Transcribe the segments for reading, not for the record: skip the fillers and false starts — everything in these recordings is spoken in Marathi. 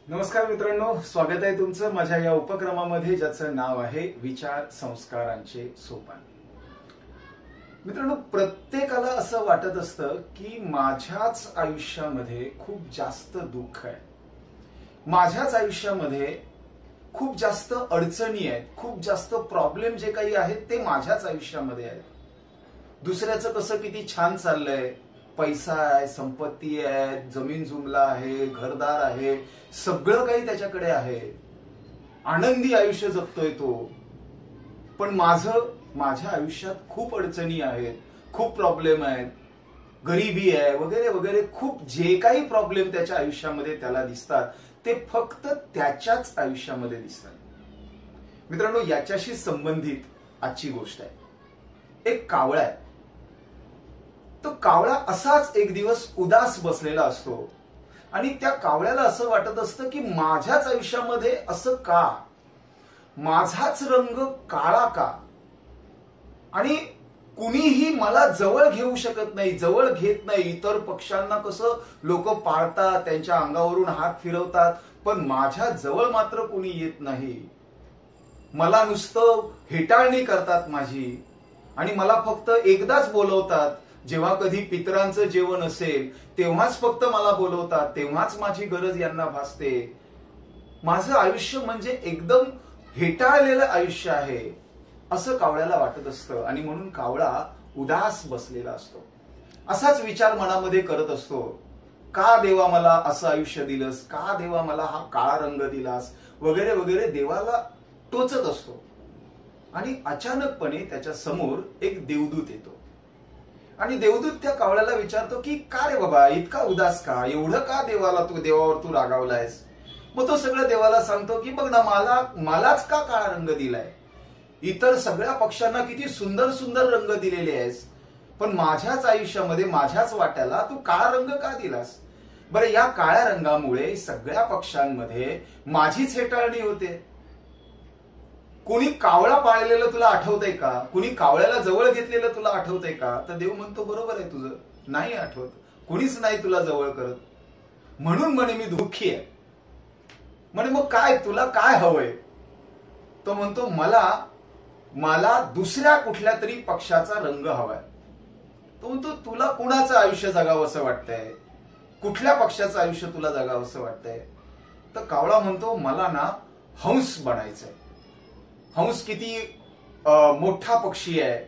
नमस्कार मित्रांनो, स्वागत आहे तुमचं माझ्या या उपक्रमामध्ये ज्याचं नाव आहे विचार संस्कारांचे सोपान। मित्रांनो, प्रत्येकाला असं वाटत असतं की माझ्याच आयुष्यामध्ये खूप जास्त दुःख आहे, माझ्याच आयुष्यामध्ये खूप जास्त अडचणी आहेत, खूप जास्त प्रॉब्लेम जे काही आहेत ते माझ्याच आयुष्यामध्ये आहेत। दुसऱ्याचं कसं किती छान चाललंय, पैसा आहे, संपत्ती आहे, जमीन जुमला आहे, घरदार आहे, सगळं काही त्याच्याकडे आहे, आनंदी आयुष्य जगतोय तो। पण माझ्या आयुष्यात खूप अडचणी आहेत, खूप प्रॉब्लेम आहेत, गरिबी आहे वगैरे वगैरे। खूप जे काही प्रॉब्लेम त्याच्या आयुष्यामध्ये त्याला दिसतात ते फक्त त्याच्याच आयुष्यामध्ये दिसतात। मित्रांनो, याच्याशी संबंधित आजची गोष्ट आहे। एक कावळा आहे, तो कावळा असाच एक दिवस उदास बसलेला असतो आणि त्या कावळ्याला असं वाटत असतं की माझ्याच आयुष्यामध्ये असं का, माझाच रंग काळा का, आणि कुणीही मला जवळ घेऊ शकत नाही, जवळ घेत नाही। इतर पक्ष्यांना कसं लोक पाळतात, त्यांच्या अंगावरून हात फिरवतात, पण माझ्या जवळ मात्र कुणी येत नाही। मला नुसतं हेटाळणी करतात माझी, आणि मला फक्त एकदाच बोलवतात, जेव्हा कधी पितरांचं जेवण असेल तेव्हाच फक्त मला बोलवतात, तेव्हाच माझी गरज यांना भासते। माझं आयुष्य म्हणजे एकदम हेटाळलेलं आयुष्य आहे, असं कावळ्याला वाटत असतं। आणि म्हणून कावळा उदास बसलेला असतो, असाच विचार मनामध्ये करत असतो, का देवा मला असं आयुष्य दिलंस, का देवा मला हा काळा रंग दिलास वगैरे वगैरे देवाला टोचत असतो। आणि अचानकपणे त्याच्या समोर एक देवदूत येतो आणि देवदूत त्या कावळ्याला विचारतो की का रे बाबा इतका उदास का, एवढं का देवावर तू रागावलायस। मग तो सगळं देवाला सांगतो की बघ ना, मलाच का काळा रंग दिलाय, इतर सगळ्या पक्ष्यांना किती सुंदर सुंदर रंग दिलेले आहेस, पण माझ्याच आयुष्यामध्ये माझ्याच वाट्याला तू काळा रंग का दिलास। बरं, या काळ्या रंगामुळे सगळ्या पक्ष्यांमध्ये माझीच हेटाळणी होते। कुणी कावळा पाळलेलं तुला आठवतंय का, कुणी कावळ्याला जवळ घेतलेलं तुला आठवतंय का। तर देव म्हणतो बरोबर आहे तुझं, नाही आठवत, कुणीच नाही तुला जवळ करत, म्हणून म्हणे मी दुःखी आहे। म्हणे मग काय, तुला काय हवंय। तो म्हणतो मला दुसऱ्या कुठल्या तरी पक्षाचा रंग हवाय। तो म्हणतो तुला कुणाचं आयुष्य जगावं असं वाटतंय, कुठल्या पक्षाचं आयुष्य तुला जगावं असं वाटतंय। तर कावळा म्हणतो मला ना हंस बनायचंय। हंस किती मोठा पक्षी आहे,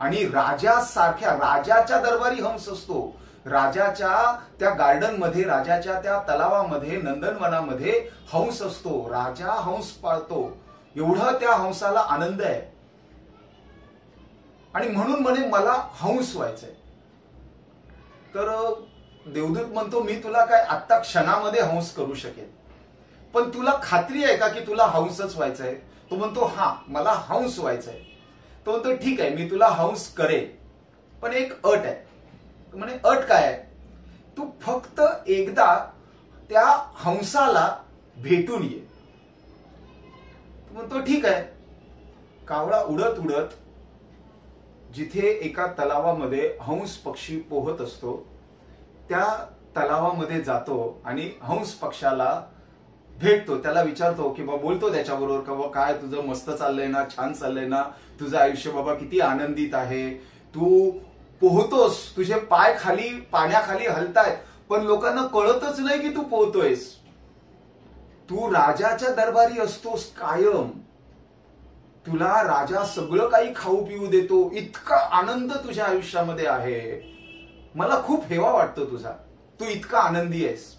आणि राजाच्या दरबारी हंस असतो, राजाच्या त्या गार्डन मध्ये, राजाच्या त्या तलावामध्ये, नंदनवनामध्ये हंस असतो, राजा हंस पाळतो, एवढा त्या हंसाला आनंद आहे। आणि म्हणून म्हणे मला हंस व्हायचंय। तर देवदूत म्हणतो मी तुला काय आत्ता क्षणामध्ये हंस करू शकेन, पण तुला खात्री आहे का की तुला हंसच व्हायचंय। तो म्हणतो हा, मला हंस व्हायचंय। तो म्हणतो ठीक आहे, मी तुला हंस करेन, पण एक अट आहे। म्हणे अट काय आहे, तू फक्त एकदा त्या हंसाला भेटून ये। तो म्हणतो ठीक आहे। कावळा उडत उडत जिथे एका तलावामध्ये हंस पक्षी पोहत असतो त्या तलावामध्ये जातो आणि हंस पक्षाला भेटतो, त्याला विचारतो की बाबा, बोलतो त्याच्याबरोबर का बाबा काय तुझं मस्त चाललंय ना, छान चाललंय ना, तुझं आयुष्य बाबा किती आनंदित आहे, तू पोहतोस, तुझे पाय खाली पाण्याखाली हलतायत, पण लोकांना कळतच नाही की तू पोहतोयस, तू राजाच्या दरबारी असतोस कायम, तुला राजा सगळं काही खाऊ पिऊ देतो, इतका आनंद तुझ्या आयुष्यामध्ये आहे, मला खूप हेवा वाटतो तुझा, तू इतका आनंदी आहेस।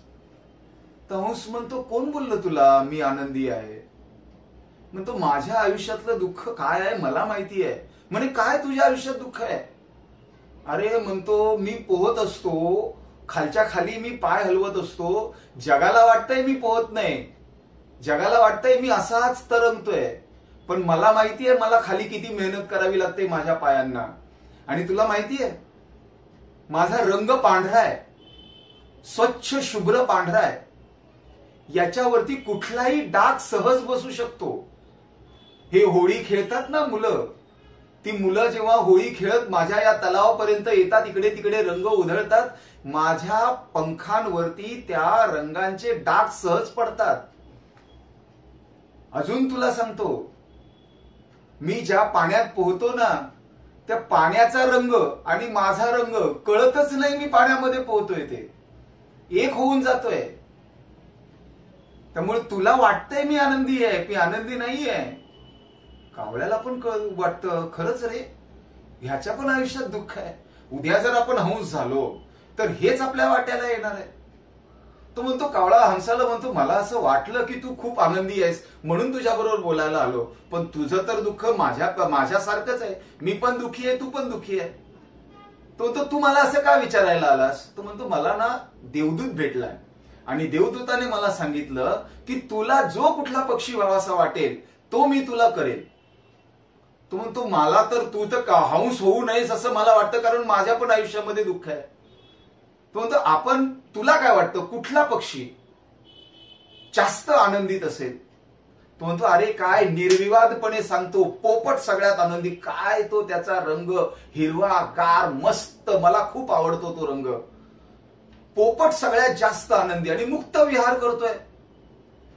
तर हंस म्हणतो कोण बोललं तुला मी आनंदी आहे। म्हणतो माझ्या आयुष्यातलं दुःख काय आहे मला माहिती आहे। म्हणे काय तुझ्या आयुष्यात दुःख आहे। अरे म्हणतो मी पोहत असतो, खालच्या खाली मी पाय हलवत असतो, जगाला वाटतंय मी पोहत नाही, जगाला वाटतंय मी असाच तरंगतोय, पण मला माहिती आहे मला खाली किती मेहनत करावी लागते माझ्या पायांना। आणि तुला माहिती आहे माझा रंग पांढरा आहे, स्वच्छ शुभ्र पांढरा आहे, याच्यावरती कुठलाही डाग सहज बसू शकतो। हे होळी खेळतात ना मुलं, ती मुलं जेव्हा होळी खेळत माझ्या या तलावापर्यंत येतात, इकडे तिकडे रंग उधळतात, माझ्या पंखांवरती त्या रंगांचे डाग सहज पडतात. अजून तुला सांगतो, मी ज्या पाण्यात पोहतो ना, त्या पाण्याचा रंग आणि माझा रंग कळतच नाही. मी पाण्यामध्ये पोहतोय ते एक होऊन जातोय. त्यामुळे तुला वाटतंय मी आनंदी आहे, मी आनंदी नाहीये. कावळ्याला पण वाटतं खरंच रे, ह्याच्या पण आयुष्यात दुःख आहे. उद्या जर आपण हंस झालो तर हेच आपल्या वाट्याला येणार आहे. तो म्हणतो, कावळा हंसाला म्हणतो, मला असं वाटलं की तू खूप आनंदी आहेस म्हणून तुझ्याबरोबर बोलायला आलो, पण तुझं तर दुःख माझ्यासारखंच आहे. मी पण दुःखी आहे, तू पण दुःखी आहे. तो म्हणतो, तू मला असं का विचारायला आलास? तो म्हणतो, मला ना देवदूत भेटलाय आणि देवदूताने मला सांगितलं की तुला जो कुठला पक्षी व्हावासा वाटेल तो मी तुला करेल. तो म्हणतो, मला तर तू तर हंस होऊ नयेस असं मला वाटतं, कारण माझ्या पण आयुष्यामध्ये दुःख आहे. तो म्हणतो, तुला काय वाटतं कुठला पक्षी जास्त आनंदित असेल? तो म्हणतो, अरे काय निर्विवादपणे सांगतो, पोपट सगळ्यात आनंदी. काय तो त्याचा रंग हिरवा गार मस्त, मला खूप आवडतो तो रंग. पोपट सगळ्यात जास्त आनंदी आणि मुक्त विहार करतोय.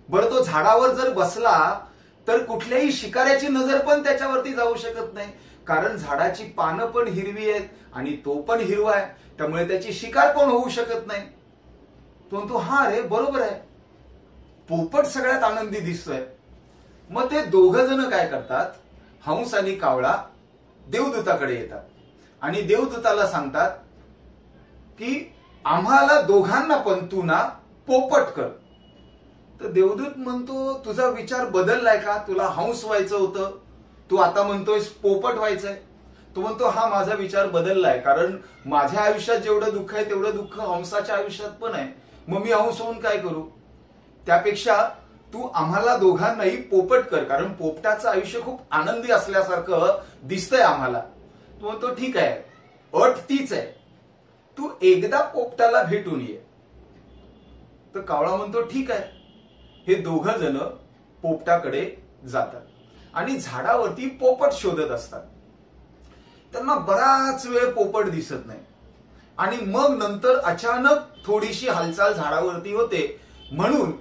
बरं, तो झाडावर जर बसला तर कुठल्याही शिकाऱ्याची नजर पण त्याच्यावरती जाऊ शकत नाही, कारण झाडाची पानं पण हिरवी आहेत आणि तो पण हिरवा आहे, त्यामुळे त्याची शिकार पण होऊ शकत नाही. तो म्हणतो, हा रे बरोबर आहे, पोपट सगळ्यात आनंदी दिसतोय. मग ते दोघ जण काय करतात, हंस आणि कावळा देवदूताकडे येतात आणि देवदूताला सांगतात की आम्हाला दोघांना पण तू ना पोपट कर. तर देवदूत म्हणतो, तुझा विचार बदललाय का? तुला हंस व्हायचं होतं, तू आता म्हणतोयस पोपट व्हायचंय. तो म्हणतो, हा माझा विचार बदललाय, कारण माझ्या आयुष्यात जेवढं दुःख आहे तेवढं दुःख हंसाच्या आयुष्यात पण आहे. मग मी हंस होऊन काय करू? त्यापेक्षा तू आम्हाला दोघांनाही पोपट कर, कारण पोपटाचं आयुष्य खूप आनंदी असल्यासारखं दिसतंय आम्हाला. तो म्हणतो, ठीक आहे, अट तीच आहे, तू एकदा पोपटाला भेटून ये. तर कावळा म्हणतो, ठीक आहे. हे दोघ जण पोपटाकडे जातात आणि झाडावरती पोपट शोधत असतात. त्यांना बराच वेळ पोपट दिसत नाही आणि मग नंतर अचानक थोडीशी हालचाल झाडावरती होते, म्हणून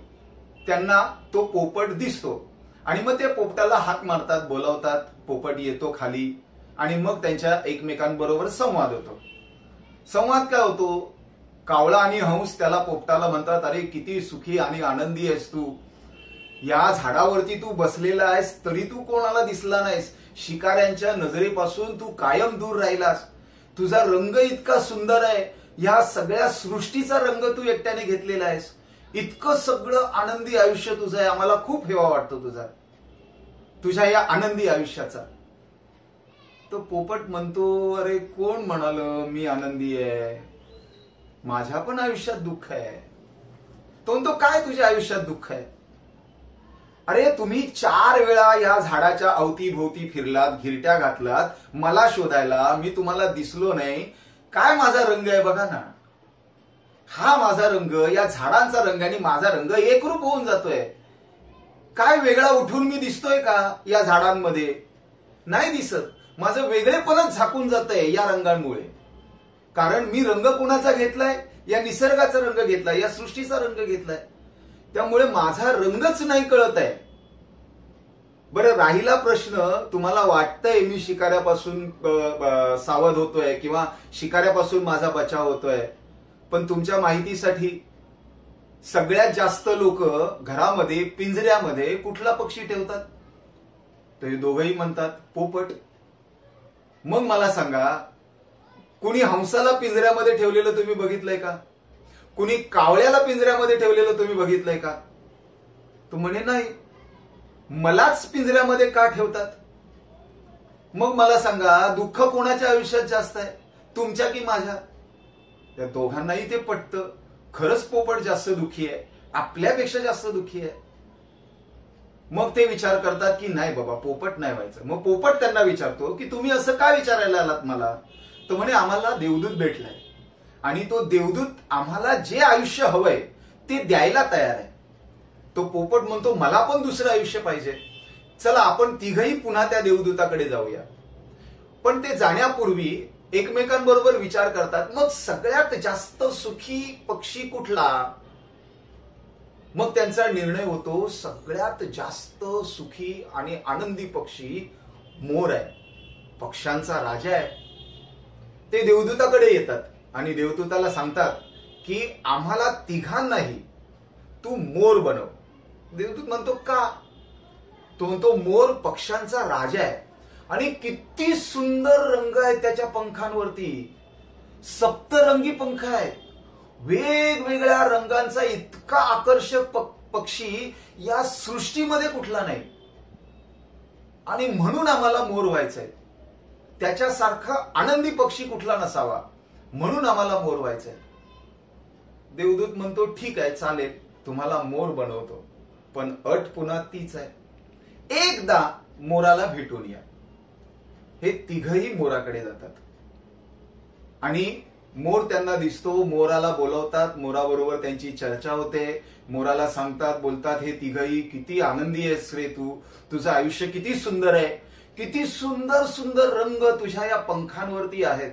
त्यांना तो पोपट दिसतो आणि मग ते पोपटाला हाक मारतात, बोलावतात. पोपट येतो खाली आणि मग त्यांच्या एकमेकांबरोबर संवाद होतो. संवाद काय होतो, कावळा आणि हंस त्याला पोपटाला म्हणतात, अरे किती सुखी आणि आनंदी आहेस तू, या झाडावरती तू बसलेला आहेस तरी तू कोणाला दिसला नाहीस, शिकाऱ्यांच्या नजरेपासून तू कायम दूर राहिलास, तुझा रंग इतका सुंदर आहे, या सगळ्या सृष्टीचा रंग तू एकट्याने घेतलेला आहेस, इतकं सगळं आनंदी आयुष्य तुझं आहे, आम्हाला खूप हेवा वाटतो तुझ्या या आनंदी आयुष्याचा. तो पोपट म्हणतो, अरे कोण म्हणालं मी आनंदी आहे, माझ्या पण आयुष्यात दुःख आहे. तो म्हणतो, काय तुझ्या आयुष्यात दुःख आहे? अरे तुम्ही 4 वेळा या झाडाच्या अवतीभोवती फिरलात, घिरट्या घातलात मला शोधायला, मी तुम्हाला दिसलो नाही. काय माझा रंग आहे बघा ना, हा माझा रंग, या झाडांचा रंग आणि माझा रंग एकरूप होऊन जातोय. काय वेगळा उठून मी दिसतोय का या झाडांमध्ये? नाही दिसत. माझं वेगळेपणच झाकून जातंय या रंगांमुळे, कारण मी रंग कुणाचा घेतलाय? या निसर्गाचा रंग घेतलाय, या सृष्टीचा रंग घेतलाय, त्यामुळे माझा रंगच नाही कळत आहे. बरं, राहिला प्रश्न, तुम्हाला वाटतंय मी शिकाऱ्यापासून सावध होतोय किंवा शिकाऱ्यापासून माझा बचाव होतोय, पण तुमच्या माहितीसाठी सगळ्यात जास्त लोक घरामध्ये पिंजऱ्यामध्ये कुठला पक्षी ठेवतात? तर हे दोघंही म्हणतात पोपट. मग मला सांगा, कुणी हंसाला पिंजऱ्यामध्ये ठेवलेलं तुम्ही बघितलंय का? कुणी कावळ्याला पिंजऱ्यामध्ये ठेवलेलं तुम्ही बघितलंय का? तो म्हणे नाही. मलाच पिंजऱ्यामध्ये का ठेवतात? मग मला सांगा, दुःख कोणाच्या आयुष्यात जास्त आहे, तुमच्या की माझ्या? त्या दोघांनाही ते पटतं, खरंच पोपट जास्त दुःखी आहे, आपल्यापेक्षा जास्त दुःखी आहे. मग ते विचार करतात की नाही बाबा, पोपट नाही व्हायचं. मग पोपट त्यांना विचारतो की तुम्ही असं का विचारायला आलात मला? तो म्हणे, आम्हाला देवदूत भेटलाय आणि तो देवदूत आम्हाला जे आयुष्य हवंय ते द्यायला तयार आहे. तो पोपट म्हणतो, मला पण दुसरं आयुष्य पाहिजे, चला आपण तिघही पुन्हा त्या देवदूताकडे जाऊया. पण ते जाण्यापूर्वी एकमेकांबरोबर विचार करतात, मग सगळ्यात जास्त सुखी पक्षी कुठला? मग त्यांचा निर्णय होतो सगळ्यात जास्त सुखी आणि आनंदी पक्षी मोर आहे, पक्ष्यांचा राजा आहे. ते देवदूताकडे येतात आणि देवदूताला सांगतात की आम्हाला तिघांनाही तू मोर बनव. देवदूत म्हणतो का? तो म्हणतो मोर पक्ष्यांचा राजा आहे आणि किती सुंदर रंग आहेत त्याच्या पंखांवरती. सप्तरंगी पंख आहेत, वेगवेगळ्या रंगांचा इतका आकर्षक पक्षी या सृष्टीमध्ये कुठला नाही आणि म्हणून आम्हाला मोर व्हायचंय. त्याच्यासारखा आनंदी पक्षी कुठला नसावा, म्हणून आम्हाला मोर व्हायचंय. देवदूत म्हणतो ठीक आहे, चालेल, तुम्हाला मोर बनवतो, पण अट पुन्हा तीच आहे, एकदा मोराला भेटून या. हे तिघही मोराकडे जातात आणि मोर त्यांना दिसतो. मोराला बोलवतात, मोराबरोबर त्यांची चर्चा होते. मोराला सांगतात, बोलतात, हे तिघही किती आनंदी आहेस रे तू, तुझं आयुष्य किती सुंदर आहे, किती सुंदर सुंदर रंग तुझ्या या पंखांवरती आहेत,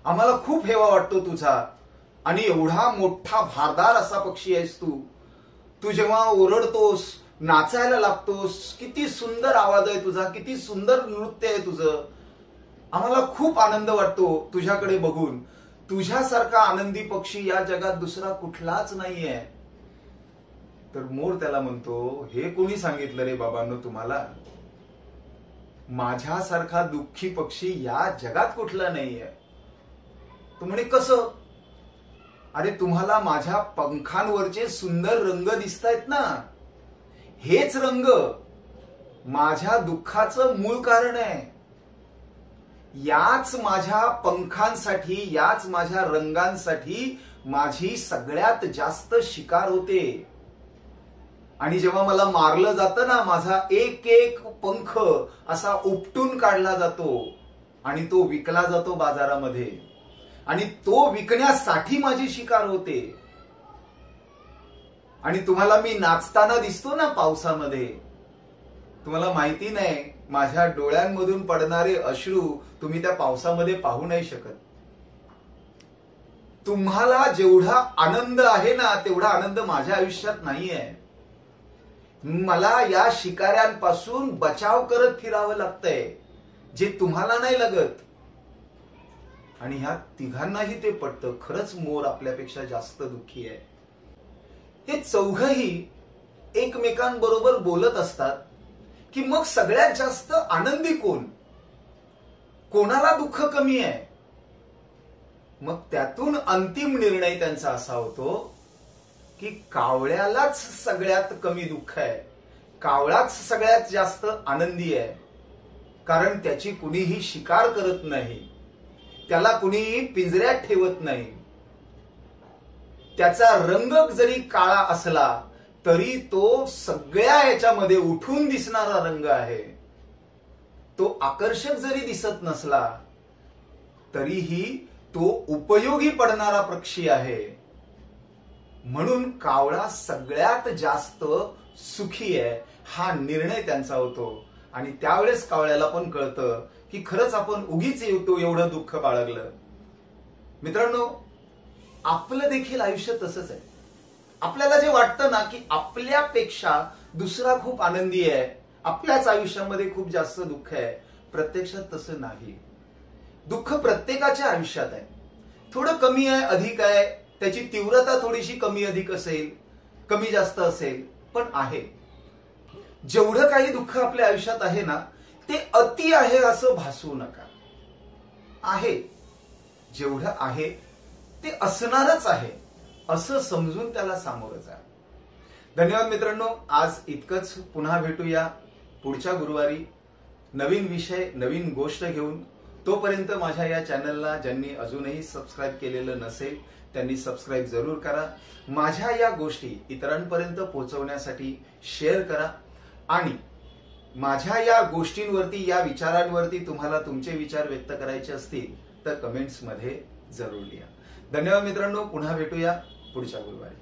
आम्हाला खूप हेवा वाटतो तुझा, आणि एवढा मोठा भारदार असा पक्षी आहेस तू. तू जेव्हा ओरडतोस, नाचायला लागतोस, किती सुंदर आवाज आहे तुझा, किती सुंदर नृत्य आहे तुझं, आम्हाला खूप आनंद वाटतो तुझ्याकडे बघून. तुझ्यासारखा आनंदी पक्षी या जगात दुसरा कुठलाच नाहीये. तर मोर त्याला म्हणतो, हे कोणी सांगितलं रे बाबांनो तुम्हाला? माझ्यासारखा दुःखी पक्षी या जगात कुठला नाहीये. तो म्हणे कसं? अरे तुम्हाला माझ्या पंखांवरचे सुंदर रंग दिसतायत ना, हेच रंग माझ्या दुःखाचं मूळ कारण आहे. याच माझ्या पंखांसाठी, याच माझ्या रंगांसाठी माझी सगळ्यात जास्त शिकार होते. आणि जेव्हा मला मारलं जातं ना, माझा एक एक पंख असा उपटून काढला जातो आणि तो विकला जातो बाजारामध्ये, आणि तो विकण्यासाठी माझी शिकार होते. आणि तुम्हाला मी नाचताना दिसतो ना पावसामध्ये, तुम्हाला माहिती नाही, माझ्या डोळ्यांमधून पडणारे अश्रू तुम्ही त्या पावसामध्ये पाहू नाही शकत. तुम्हाला जेवढा आनंद आहे ना, तेवढा आनंद माझ्या आयुष्यात नाहीये. मला या शिकाऱ्यांपासून बचाव करत फिरावं लागतंय, जे तुम्हाला नाही लागत. आणि ह्या तिघांनाही ते पटतं, खरंच मोर आपल्यापेक्षा जास्त दुःखी आहे. हे चौघही एकमेकांबरोबर बोलत असतात की मग सगळ्यात जास्त आनंदी कोण, कोणाला दुःख कमी आहे. मग त्यातून अंतिम निर्णय त्यांचा असा होतो की कावळ्यालाच सगळ्यात कमी दुःख आहे, कावळाच सगळ्यात जास्त आनंदी आहे. कारण त्याची कुणीही शिकार करत नाही, त्याला कुणीही पिंजऱ्यात ठेवत नाही. त्याचा रंग जरी काळा असला तरी तो सगळ्या याच्यामध्ये उठून दिसणारा रंग आहे. तो आकर्षक जरी दिसत नसला तरीही तो उपयोगी पडणारा पक्षी आहे. म्हणून कावळा सगळ्यात जास्त सुखी आहे, हा निर्णय त्यांचा होतो. आणि त्यावेळेस कावळ्याला पण कळतं की खरंच आपण उगीच येतो एवढं दुःख बाळगलं. मित्रांनो, आपलं देखील आयुष्य तसंच आहे. आपल्याला जे वाटतं ना की आपल्यापेक्षा दुसरा खूप आनंदी आहे, आपल्याच आयुष्यामध्ये खूप जास्त दुःख आहे, प्रत्यक्षात तसं नाही. दुःख प्रत्येकाच्या आयुष्यात आहे, थोडं कमी आहे, अधिक आहे, त्याची तीव्रता थोडीशी कमी अधिक असेल, कमी जास्त असेल, पण आहे. जेवढं काही दुःख आपल्या आयुष्यात आहे ना, ते अति आहे असं भासवू नका. आहे, जेवढं आहे ते असणारच आहे असं समजून त्याला सामोरं जा. धन्यवाद मित्रांनो, आज इतकंच. पुन्हा भेटूया पुढच्या गुरुवारी नवीन विषय, नवीन गोष्ट घेऊन. तोपर्यंत माझ्या या चॅनलला ज्यांनी अजूनही सबस्क्राईब केलेलं नसेल त्यांनी सबस्क्राईब जरूर करा. माझ्या या गोष्टी इतरांपर्यंत पोहोचवण्यासाठी शेअर करा. आणि माझ्या या गोष्टींवरती, या विचारांवरती तुम्हाला तुमचे विचार व्यक्त करायचे असतील तर कमेंट्स मध्ये जरूर लिहा. धन्यवाद मित्रांनो, पुन्हा भेटूया पुढच्या गुरुवारी.